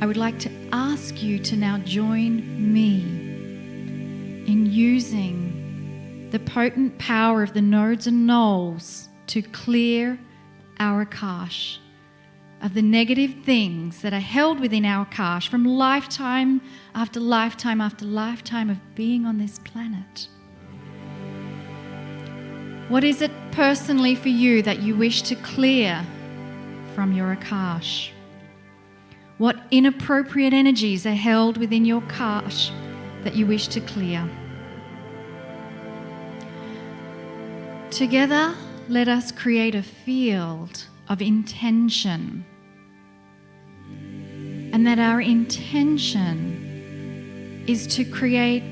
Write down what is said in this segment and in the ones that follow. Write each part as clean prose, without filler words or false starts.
I would like to ask you to now join me in using the potent power of the nodes and nulls to clear our Akash of the negative things that are held within our Akash from lifetime after lifetime after lifetime of being on this planet. What is it personally for you that you wish to clear from your Akash? What inappropriate energies are held within your Akash that you wish to clear? Together, let us create a field of intention. And that our intention is to create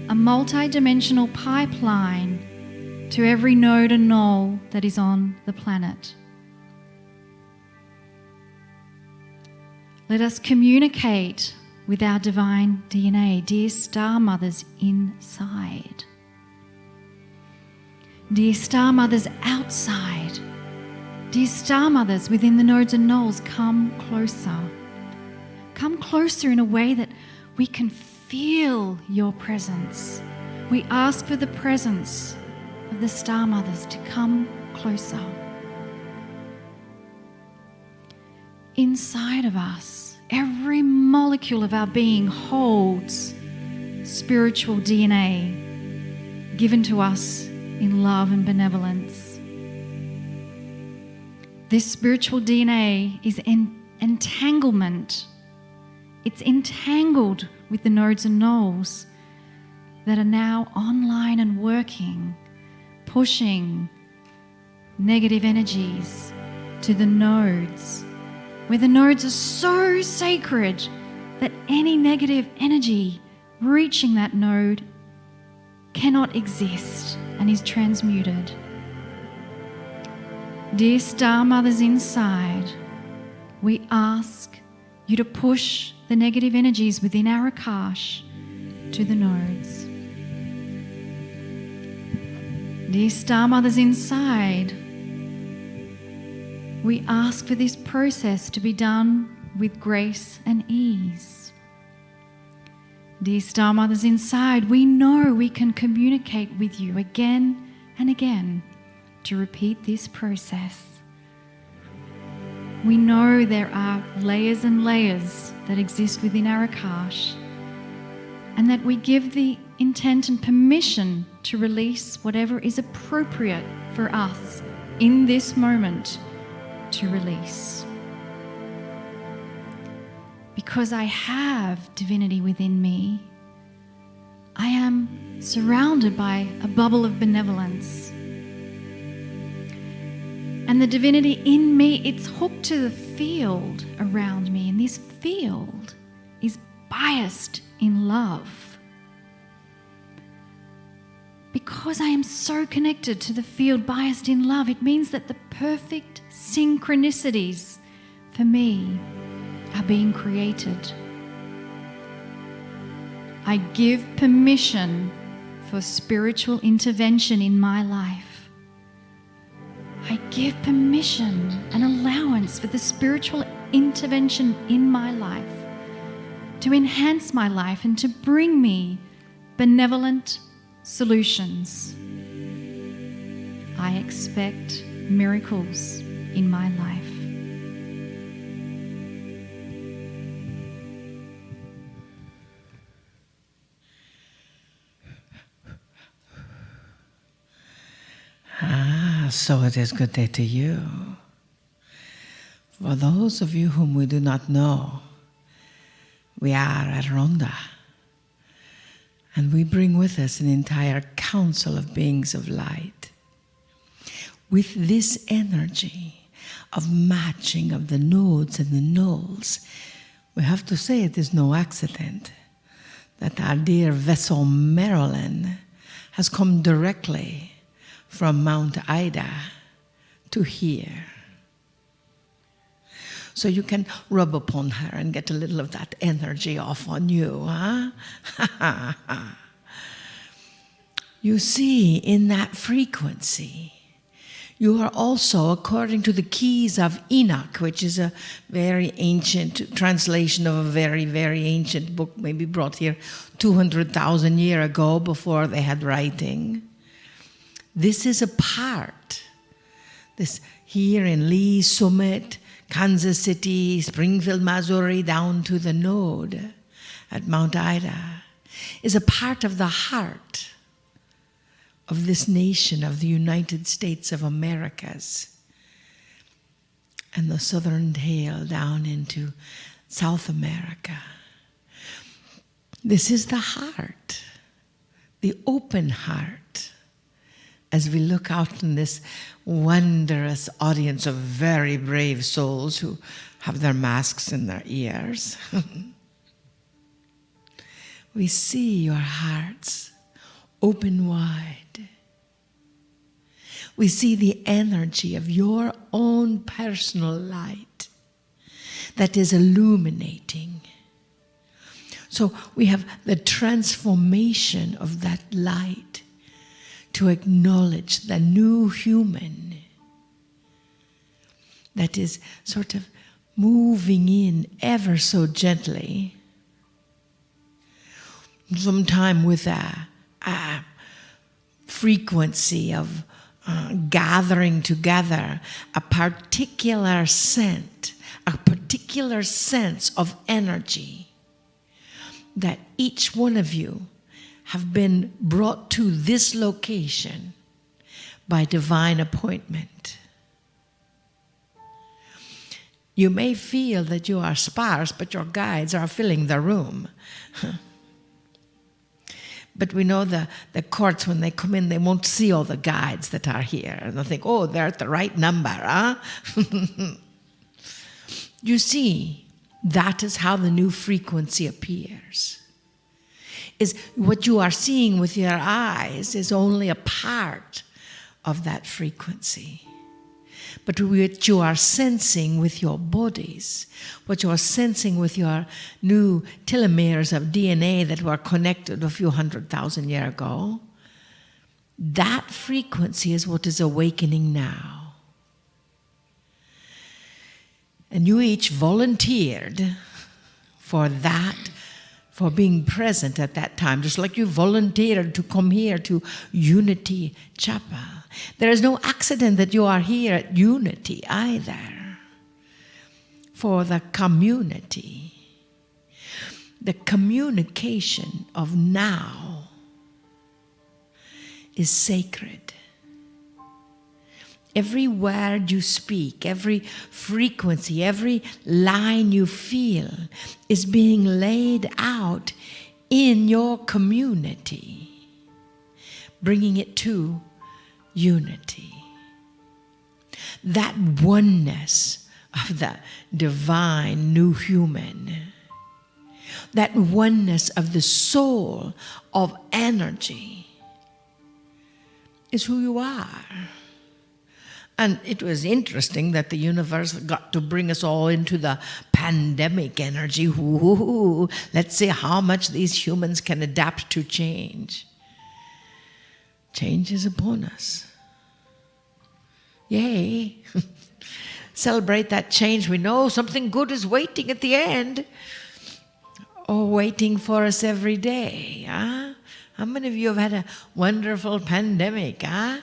a multi-dimensional pipeline to every node and null that is on the planet. Let us communicate with our divine DNA, dear star mothers inside, dear star mothers outside, dear star mothers within the nodes and nulls. Come closer. Come closer in a way that we can feel your presence. We ask for the presence of the star mothers to come closer. Inside of us, every molecule of our being holds spiritual DNA given to us in love and benevolence. This spiritual DNA is entanglement. It's entangled with the nodes and nulls that are now online and working, pushing negative energies to the nodes, where the nodes are so sacred that any negative energy reaching that node cannot exist and is transmuted. Dear star mothers inside, we ask you to push the negative energies within our Akash to the nodes. Dear star mothers inside, we ask for this process to be done with grace and ease. Dear star mothers inside, we know we can communicate with you again and again to repeat this process. We know there are layers and layers that exist within our Akash, and that we give the intent and permission to release whatever is appropriate for us in this moment to release. Because I have divinity within me, I am surrounded by a bubble of benevolence. And the divinity in me, it's hooked to the field around me, and this field is biased in love. Because I am so connected to the field biased in love, it means that the perfect synchronicities for me are being created. I give permission for spiritual intervention in my life. I give permission and allowance for the spiritual intervention in my life to enhance my life and to bring me benevolent solutions. I expect miracles in my life. So it is good day to you. For those of you whom we do not know, we are Adironnda, and we bring with us an entire council of beings of light. With this energy of matching of the nodes and the nulls, we have to say it is no accident that our dear vessel Marilyn has come directly from Mount Ida to here. So you can rub upon her and get a little of that energy off on you, huh? You see, in that frequency, You are also, according to the keys of Enoch, which is a very ancient translation of a very, very ancient book, maybe brought here 200,000 years ago before they had writing. This is a part. This here in Lee Summit, Kansas City, Springfield, Missouri, down to the node at Mount Ida, is a part of the heart of this nation of the United States of Americas and the southern tail down into South America. This is the heart, the open heart, as we look out in this wondrous audience of very brave souls who have their masks in their ears. We see your hearts open wide. We see the energy of your own personal light that is illuminating. So we have the transformation of that light to acknowledge the new human that is sort of moving in ever so gently, sometime with a frequency of gathering together a particular scent, a particular sense of energy that each one of you have been brought to this location by divine appointment. You may feel that you are sparse, but your guides are filling the room. But we know the courts, when they come in, they won't see all the guides that are here. And they'll think, oh, they're at the right number, huh? You see, that is how the new frequency appears. Is what you are seeing with your eyes is only a part of that frequency. But what you are sensing with your bodies, what you are sensing with your new telomeres of DNA that were connected a few 100,000 years ago, that frequency is what is awakening now. And you each volunteered for that, for being present at that time, just like you volunteered to come here to Unity Chapel. There is no accident that you are here at Unity either. For the community, the communication of now is sacred. Every word you speak, every frequency, every line you feel is being laid out in your community, bringing it to unity. That oneness of the divine new human, that oneness of the soul of energy is who you are. And it was interesting that the universe got to bring us all into the pandemic energy. Ooh, let's see how much these humans can adapt to change. Change is upon us. Yay. Celebrate that change. We know something good is waiting at the end. Or waiting for us every day. Huh? How many of you have had a wonderful pandemic? Huh?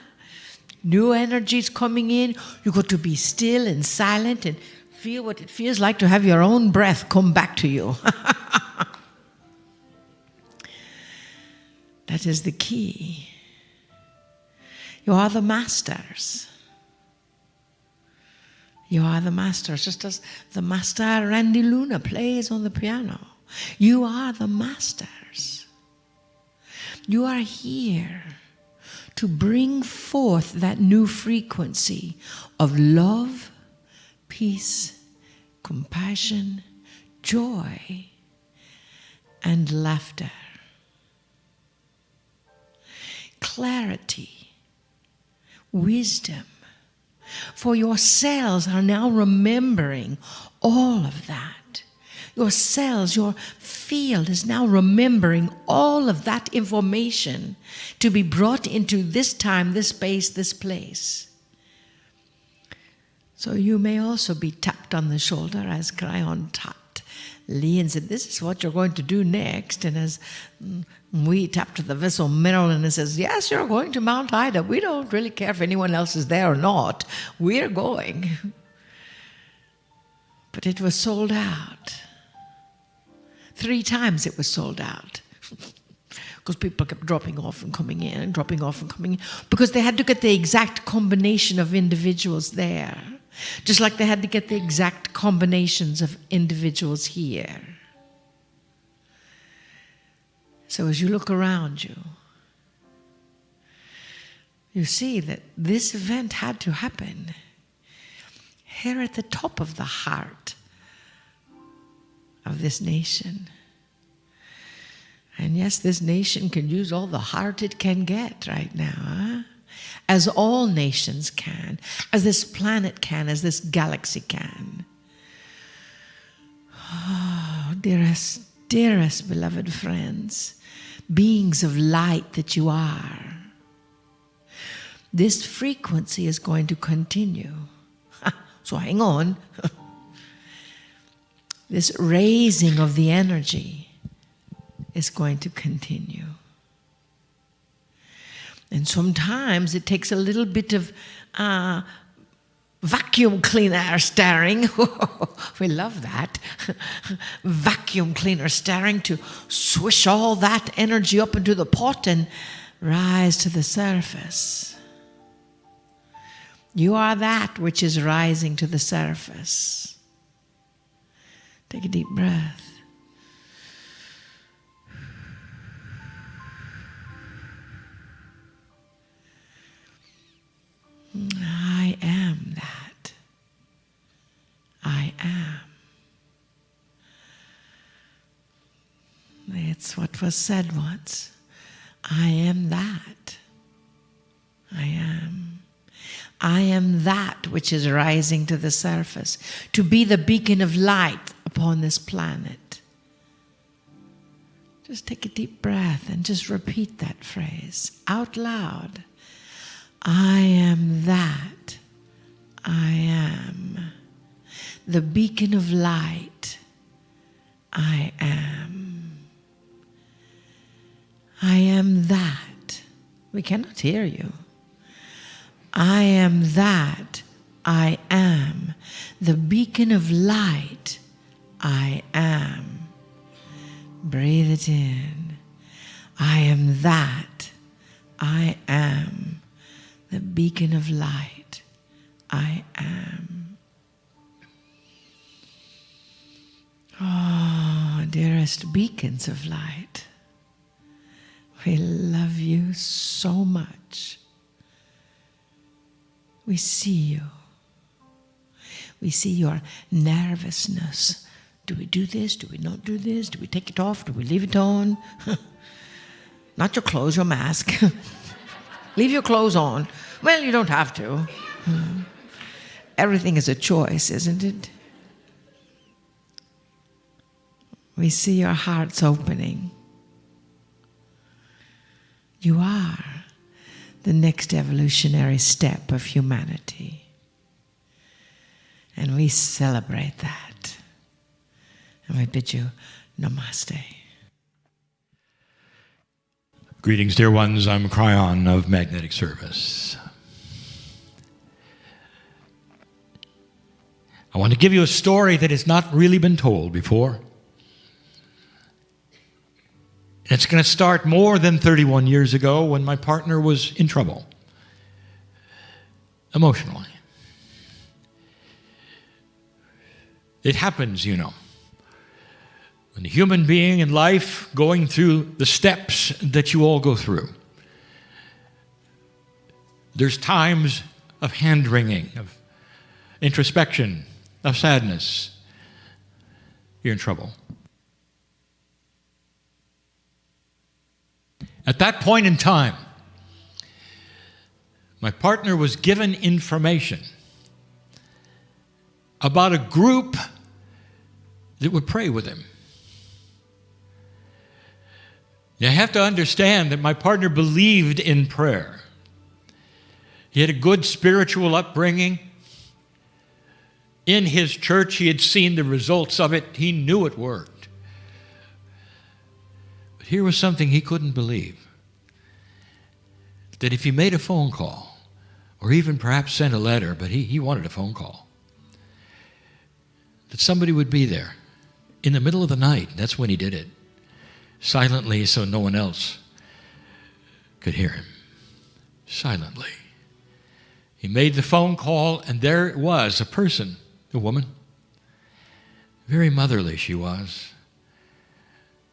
New energies coming in. You got to be still and silent and feel what it feels like to have your own breath come back to you. That is the key. You are the masters. You are the masters, just as the master Randy Luna plays on the piano. You are the masters. You are here to bring forth that new frequency of love, peace, compassion, joy, and laughter. Clarity, wisdom. For your cells are now remembering all of that. Your cells, your field is now remembering all of that information to be brought into this time, this space, this place. So you may also be tapped on the shoulder as Kryon tapped Lee and said, this is what you're going to do next. And as we tapped the vessel Marilyn and says, yes, you're going to Mount Ida. We don't really care if anyone else is there or not. We're going. But it was sold out. 3 times it was sold out. Because people kept dropping off and coming in and dropping off and coming in. Because they had to get the exact combination of individuals there. Just like they had to get the exact combinations of individuals here. So as you look around you, you see that this event had to happen here at the top of the heart of this nation. And yes, this nation can use all the heart it can get right now, huh? As all nations can, as this planet can, as this galaxy can. Oh, dearest, dearest beloved friends, beings of light that you are, this frequency is going to continue. So hang on. This raising of the energy is going to continue. And sometimes it takes a little bit of vacuum cleaner stirring. We love that. Vacuum cleaner stirring to swish all that energy up into the pot and rise to the surface. You are that which is rising to the surface. Take a deep breath. I am that. I am. It's what was said once. I am that. I am. I am that which is rising to the surface, to be the beacon of light upon this planet. Just take a deep breath and just repeat that phrase out loud. I am that. I am the beacon of light. I am. I am that. We cannot hear you. I am that. I am the beacon of light. I am. Breathe it in. I am that. I am the beacon of light. I am. Oh, dearest beacons of light, we love you so much. We see you. We see your nervousness. Do we do this? Do we not do this? Do we take it off? Do we leave it on? Not your clothes, your mask. Leave your clothes on. Well, you don't have to. Everything is a choice, isn't it? We see your hearts opening. You are the next evolutionary step of humanity. And we celebrate that. And we bid you namaste. Greetings, dear ones. I'm Kryon of Magnetic Service. I want to give you a story that has not really been told before. It's going to start more than 31 years ago when my partner was in trouble, emotionally. It happens, you know. When a human being in life going through the steps that you all go through, there's times of hand-wringing, of introspection, of sadness. You're in trouble. At that point in time, my partner was given information about a group that would pray with him. You have to understand that my partner believed in prayer. He had a good spiritual upbringing. In his church, he had seen the results of it. He knew it worked. But here was something he couldn't believe. That if he made a phone call, or even perhaps sent a letter, but he wanted a phone call, that somebody would be there in the middle of the night. That's when he did it. Silently, so no one else could hear him. Silently. He made the phone call, and there it was, a person, a woman. Very motherly she was,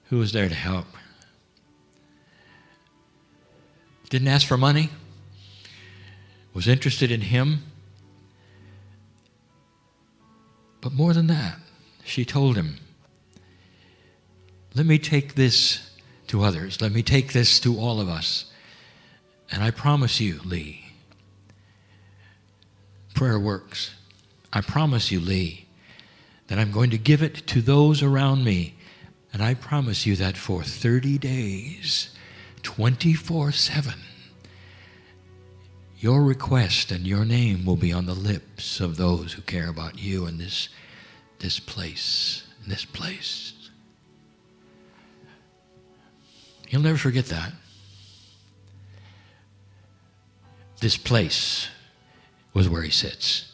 who was there to help. Didn't ask for money, was interested in him. But more than that, she told him, let me take this to others. Let me take this to all of us. And I promise you, Lee, prayer works. I promise you, Lee, that I'm going to give it to those around me. And I promise you that for 30 days, 24/7, your request and your name will be on the lips of those who care about you in this place. He'll never forget that. This place was where he sits.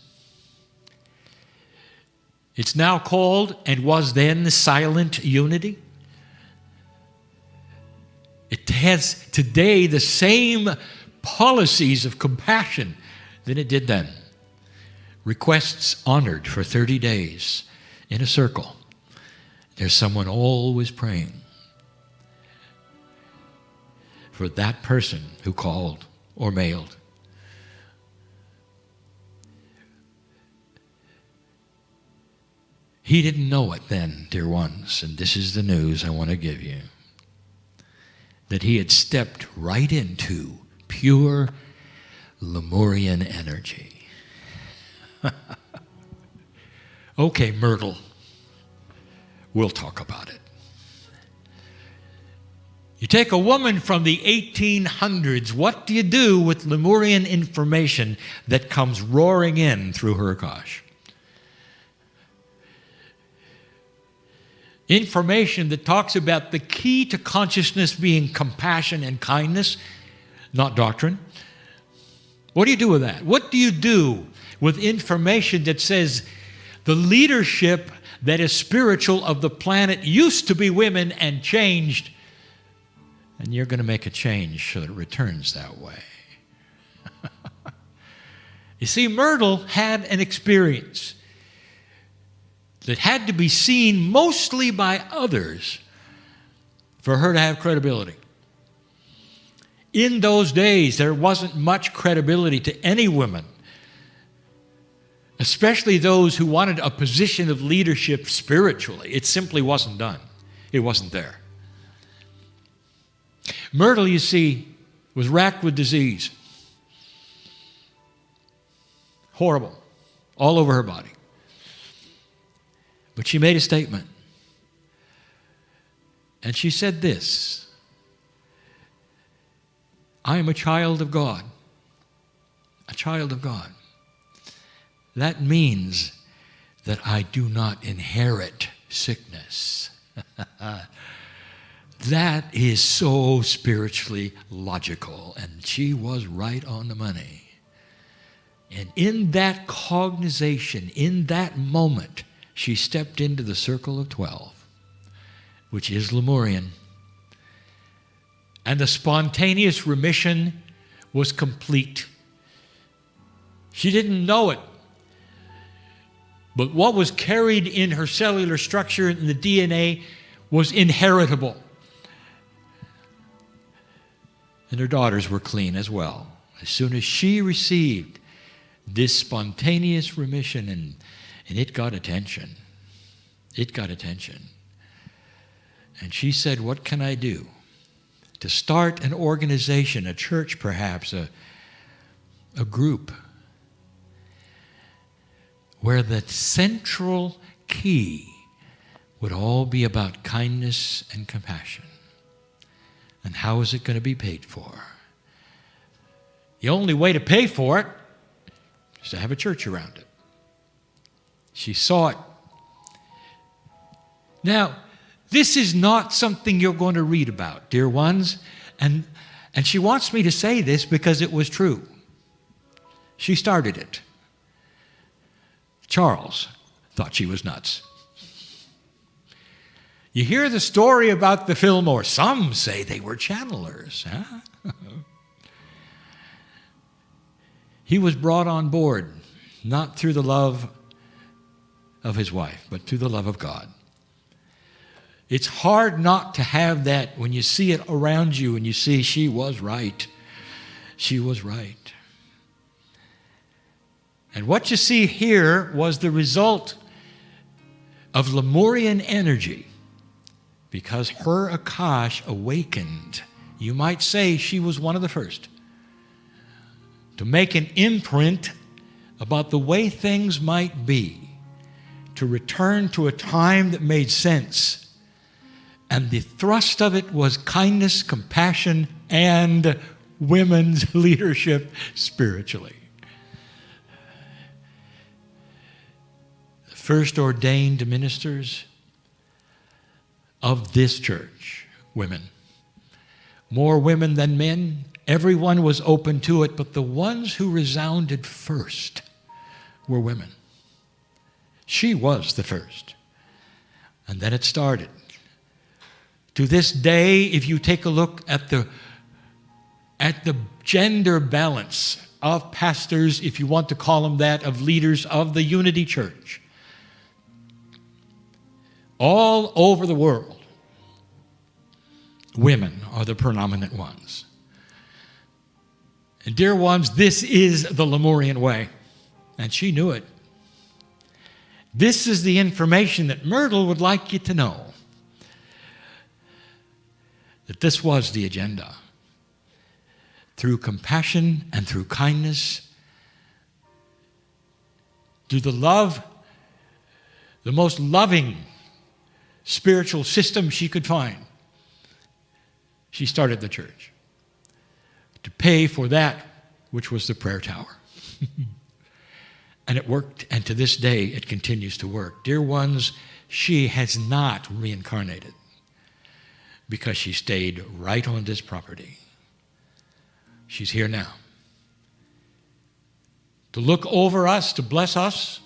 It's now called, and was then, silent unity. It has today the same policies of compassion than it did then. Requests honored for 30 days in a circle. There's someone always praying for that person who called or mailed. He didn't know it then, dear ones, and this is the news I want to give you, that he had stepped right into pure Lemurian energy. Okay, Myrtle, we'll talk about it. You take a woman from the 1800s, what do you do with Lemurian information that comes roaring in through her Akash? Information that talks about the key to consciousness being compassion and kindness, not doctrine. What do you do with that? What do you do with information that says the leadership that is spiritual of the planet used to be women and changed, and you're going to make a change so that it returns that way? You see, Myrtle had an experience that had to be seen mostly by others for her to have credibility. In those days, there wasn't much credibility to any women, especially those who wanted a position of leadership spiritually. It simply wasn't done. It wasn't there. Myrtle, you see, was racked with disease. Horrible. All over her body. But she made a statement. And she said this: I am a child of God. A child of God. That means that I do not inherit sickness. That is so spiritually logical. And she was right on the money. And in that cognization, in that moment, she stepped into the circle of 12, which is Lemurian. And the spontaneous remission was complete. She didn't know it. But what was carried in her cellular structure in the DNA was inheritable. And her daughters were clean as well. As soon as she received this spontaneous remission, and it got attention. It got attention. And she said, what can I do to start an organization, a church perhaps, a group, where the central key would all be about kindness and compassion? And how is it going to be paid for? The only way to pay for it is to have a church around it. She saw it. Now, this is not something you're going to read about, dear ones. And she wants me to say this because it was true. She started it. Charles thought she was nuts. You hear the story about the Fillmore. Some say they were channelers. Huh? He was brought on board, not through the love of his wife, but through the love of God. It's hard not to have that when you see it around you and you see she was right. She was right. And what you see here was the result of Lemurian energy, because her Akash awakened. You might say she was one of the first to make an imprint about the way things might be, to return to a time that made sense. And the thrust of it was kindness, compassion, and women's leadership spiritually. The first ordained ministers of this church, women. More women than men. Everyone was open to it, but the ones who resounded first were women. She was the first. And then it started. To this day, if you take a look at the gender balance of pastors, if you want to call them that, of leaders of the Unity Church, all over the world, women are the predominant ones. And dear ones, this is the Lemurian way, and she knew it. This is the information that Myrtle would like you to know. That this was the agenda. Through compassion and through kindness, through the love, the most loving spiritual system she could find, she started the church to pay for that which was the prayer tower. And it worked, and to this day it continues to work. Dear ones, she has not reincarnated, because she stayed right on this property. She's here now to look over us, to bless us,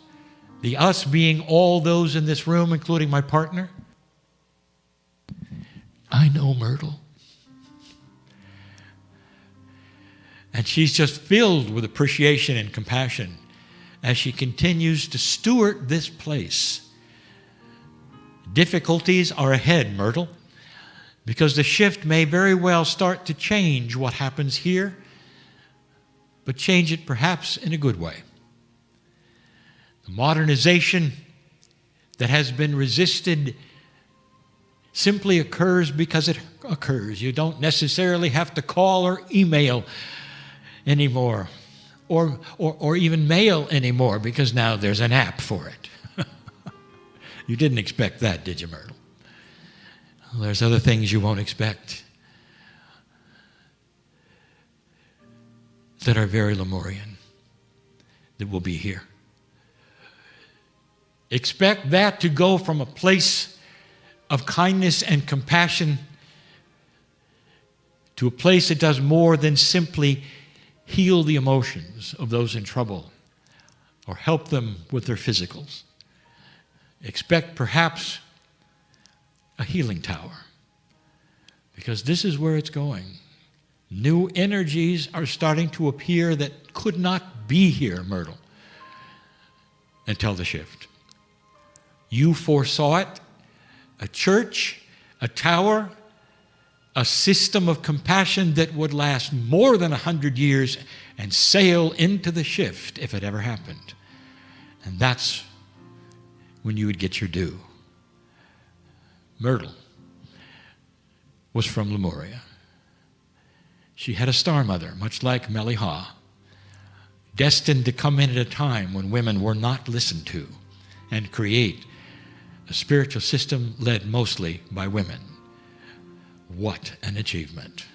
the us being all those in this room, including my partner. I know Myrtle. And she's just filled with appreciation and compassion as she continues to steward this place. Difficulties are ahead, Myrtle, because the shift may very well start to change what happens here, but change it perhaps in a good way. The modernization that has been resisted simply occurs because it occurs. You don't necessarily have to call or email anymore, or even mail anymore, because now there's an app for it. You didn't expect that, did you, Myrtle? Well, there's other things you won't expect that are very Lemurian that will be here. Expect that to go from a place of kindness and compassion to a place that does more than simply heal the emotions of those in trouble or help them with their physicals. Expect perhaps a healing tower, because this is where it's going. New energies are starting to appear that could not be here, Myrtle, until the shift. You foresaw it. A church, a tower, a system of compassion that would last more than 100 years and sail into the shift if it ever happened. And that's when you would get your due. Myrtle was from Lemuria. She had a star mother, much like Meliha, destined to come in at a time when women were not listened to and create a spiritual system led mostly by women. What an achievement.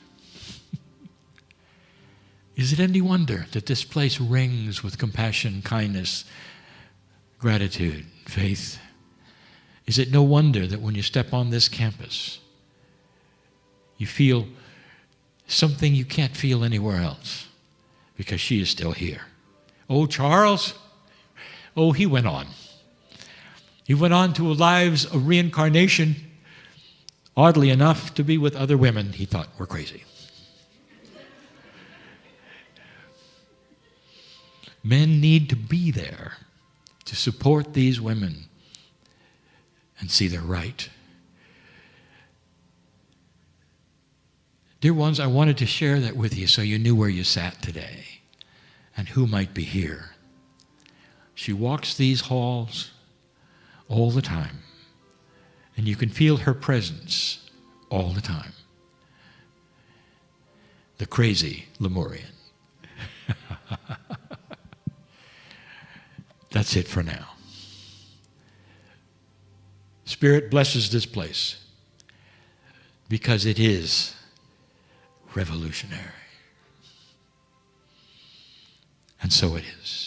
Is it any wonder that this place rings with compassion, kindness, gratitude, faith. Is it no wonder that when you step on this campus, you feel something you can't feel anywhere else? Because she is still here. Oh, Charles, oh, he went on. He went on to lives of reincarnation, oddly enough, to be with other women he thought were crazy. Men need to be there to support these women and see they're right. Dear ones, I wanted to share that with you so you knew where you sat today and who might be here. She walks these halls all the time, and you can feel her presence all the time. The crazy Lemurian. That's it for now. Spirit blesses this place because it is revolutionary. And so it is.